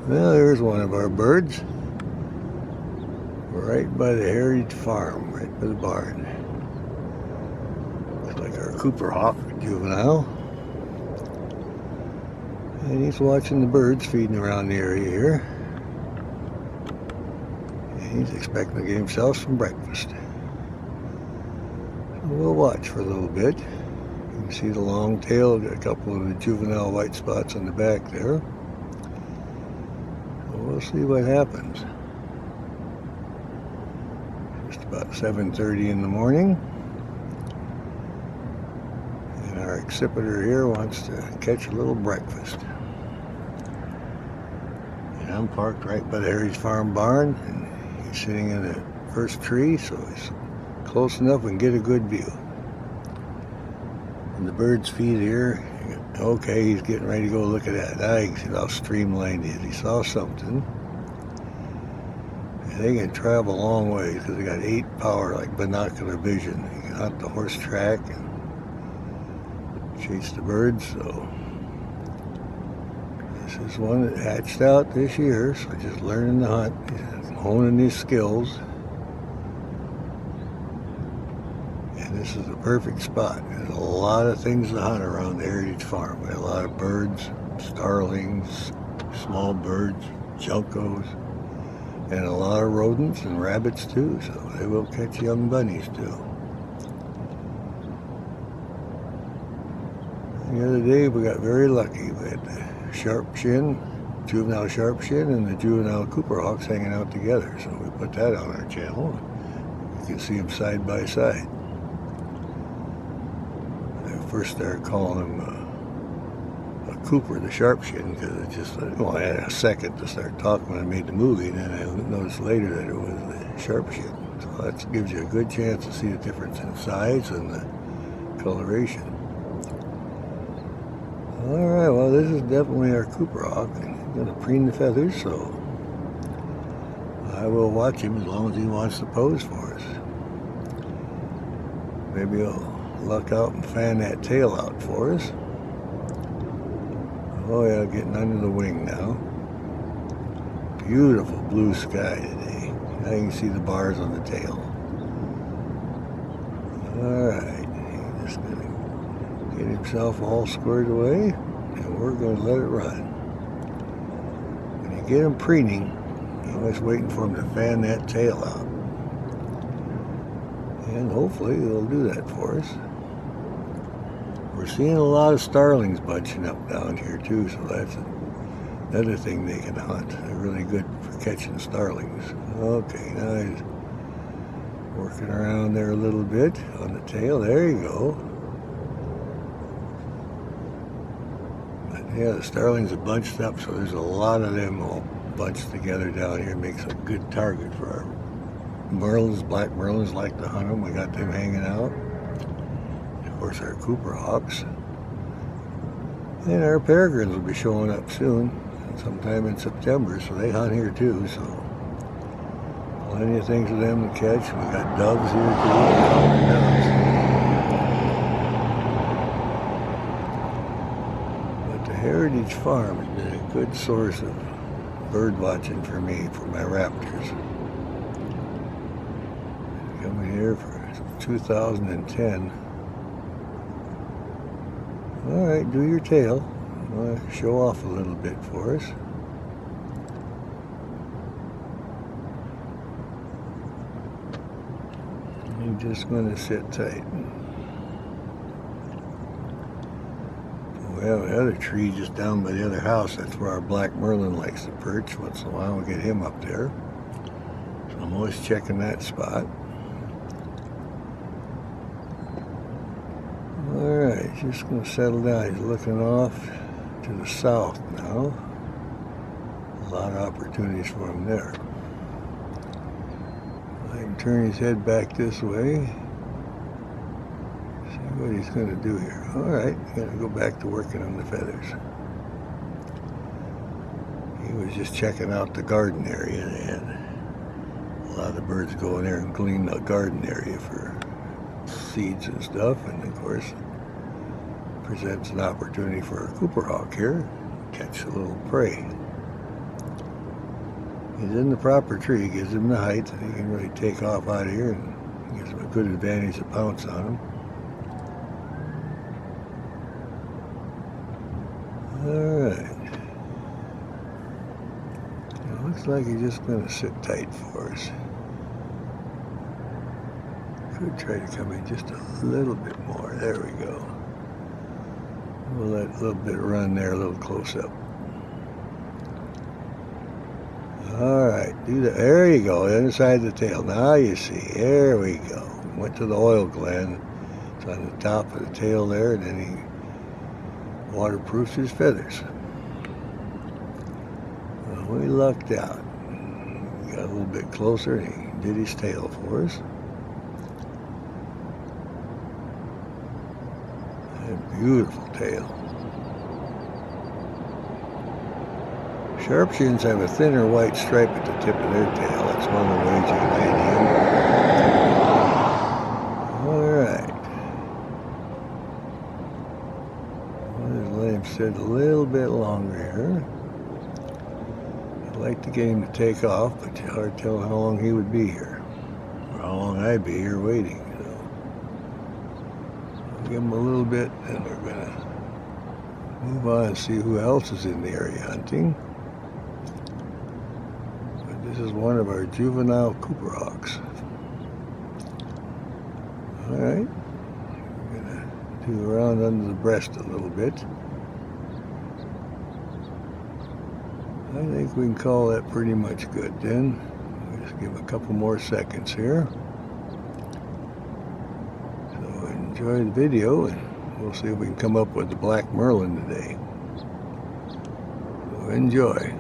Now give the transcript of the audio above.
Well, there's one of our birds. Right by the heritage farm, right by the barn. Looks like our Cooper hawk, Juvenile. And he's watching the birds feeding around the area here. And he's expecting to get himself some breakfast. So we'll watch for a little bit. You can see the long tail, got a couple of the juvenile white spots on the back there. So we'll see what happens. Just about 7:30 in the morning. And our accipiter here wants to catch a little breakfast. And I'm parked right by the Heritage Farm barn, and he's sitting in the first tree, so he's close enough and get a good view. And the birds feed here. Okay, he's getting ready to go look at that. Now you can see how streamlined he is. He saw something. And they can travel a long ways because they got 8 power, like binocular vision. You can hunt the horse track and chase the birds. So this is one that hatched out this year, so just learning to hunt, honing these skills. And this is the perfect spot. There's a lot of things to hunt around the Heritage Farm. We have a lot of birds, starlings, small birds, juncos, and a lot of rodents and rabbits too, so they will catch young bunnies too. The other day we got very lucky. We had the sharp shin, juvenile sharp shin, and the juvenile Cooper hawks hanging out together, so we put that on our channel. You can see them side by side. I first started calling him a Cooper, the sharp shin, because it just, well, I had a second to start talking when I made the movie, and then I noticed later that it was the sharp shin. So that gives you a good chance to see the difference in size and the coloration. Alright, well, this is definitely our Cooper hawk, and he's going to preen the feathers, so I will watch him as long as he wants to pose for us. Maybe he'll luck out and fan that tail out for us. Oh yeah, getting under the wing now. Beautiful blue sky today. Now you can see the bars on the tail. Alright, he's just going to get himself all squared away, and we're going to let it run. When you get him preening, you're always waiting for him to fan that tail out. And hopefully he'll do that for us. We're seeing a lot of starlings bunching up down here too, so that's another thing they can hunt. They're really good for catching starlings. Okay, now he's working around there a little bit on the tail. There you go. But yeah, the starlings are bunched up, so there's a lot of them all bunched together down here. Makes a good target for our merlins. Black merlins like to hunt them. We got them hanging out. Of course, our Cooper hawks. And our peregrines will be showing up soon, sometime in September, so they hunt here too, so plenty of things for them to catch. We got doves here too. But the Heritage Farm has been a good source of bird watching for me, for my raptors. Coming here for 2010. Alright, do your tail. Show off a little bit for us. I'm just going to sit tight. We have another tree just down by the other house. That's where our black merlin likes to perch. Once in a while we get him up there. So I'm always checking that spot. Alright, just going to settle down. He's looking off to the south now. A lot of opportunities for him there. I can turn his head back this way. See what he's going to do here. Alright, he's going to go back to working on the feathers. He was just checking out the garden area. They had a lot of birds go in there and clean the garden area for seeds and stuff, and of course presents an opportunity for a Cooper hawk here to catch a little prey. He's in the proper tree, gives him the height that he can really take off out of here and gives him a good advantage to pounce on him. Alright. Looks like he's just going to sit tight for us. Could try to come in just a little bit more. There we go. We'll let a little bit run there, a little close up. Alright, there you go, the other side of the tail. Now you see, there we go. Went to the oil gland. It's on the top of the tail there, and then he waterproofs his feathers. Well, we lucked out. We got a little bit closer, and he did his tail for us. A beautiful tail. Sharpshins have a thinner white stripe at the tip of their tail. That's one of the ways you can hide him. Alright. Well, his legs sit a little bit longer here. I'd like to get him to take off, but it's hard to tell how long he would be here. Or how long I'd be here waiting. So I'll give him a little bit, and we're going to move on and see who else is in the area hunting. This is one of our juvenile Cooper hawks. Alright, we're going to do around under the breast a little bit. I think we can call that pretty much good then. We'll just give a couple more seconds here. So enjoy the video, and we'll see if we can come up with the black Merlin today. So enjoy.